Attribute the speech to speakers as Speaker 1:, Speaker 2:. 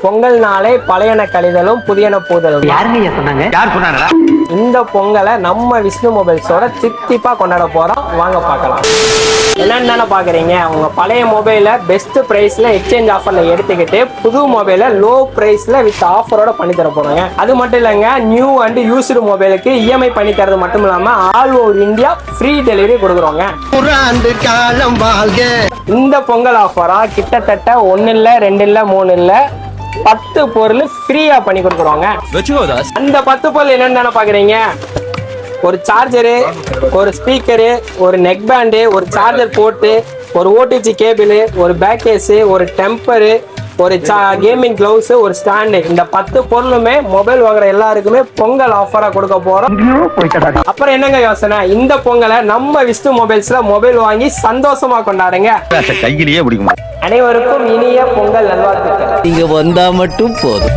Speaker 1: பொங்கல் நாளே பழையன கழிதலும் புதியன பூதலும்.
Speaker 2: யாருங்க சொன்னாங்க? யார் சொன்னாங்களா?
Speaker 1: இந்த பொங்கலை நம்ம விஷ்ணு மொபைல்ஸோட சித்திப்பா கொண்டாட போறோம். வாங்க பார்க்கலாம். என்னன்னு பாக்குறீங்க, உங்க பழைய மொபைலை பெஸ்ட் பிரைஸ்ல எக்ஸ்சேஞ்ச் ஆஃபர்ல எடுத்துக்கிட்டு புது மொபைலை லோ பிரைஸ்ல வித் ஆஃபரோட பண்ணி தர போறாங்க. அது மட்டும் இல்லைங்க, நியூ அண்ட் யூஸ்டு மொபைலுக்கு இஎம்ஐ பண்ணி தரது மட்டும் இல்லாம all over India free delivery கொடுக்குறோங்க. இந்த பொங்கல் ஆஃபரா கிட்டத்தட்ட 1 இல்ல 2 இல்ல 3 இல்ல 10 பொருள் ஃப்ரீயா பண்ணி கொடுக்குறோங்க. அந்த 10 பொருள் என்னன்னு பாக்குறீங்க, ஒரு சார்ஜரு, ஒரு ஸ்பீக்கரு, ஒரு நெக் பேண்டு, ஒரு சார்ஜர் போட்டு, ஒரு ஓடிஜி கேபிள், ஒரு பேக் கேஸ், ஒரு டெம்பரு, ஒரு கேமிங் கிளவுஸ், ஒரு ஸ்டாண்டு. இந்த 10 பொருளுமே மொபைல் வாங்குற எல்லாருக்குமே பொங்கல் ஆஃபரா கொடுக்க போறோம். அப்புறம் என்னங்க யோசனை, இந்த பொங்கலை நம்ம விஷ்ணு மொபைல்ஸ்ல மொபைல் வாங்கி சந்தோஷமா கொண்டாடுங்க.
Speaker 3: கையிலேயே பிடிக்குமா?
Speaker 1: அனைவருக்கும் இனிய பொங்கல் நல்வாழ்த்துக்கள்.
Speaker 2: இங்க வந்தா மட்டும் போதும்.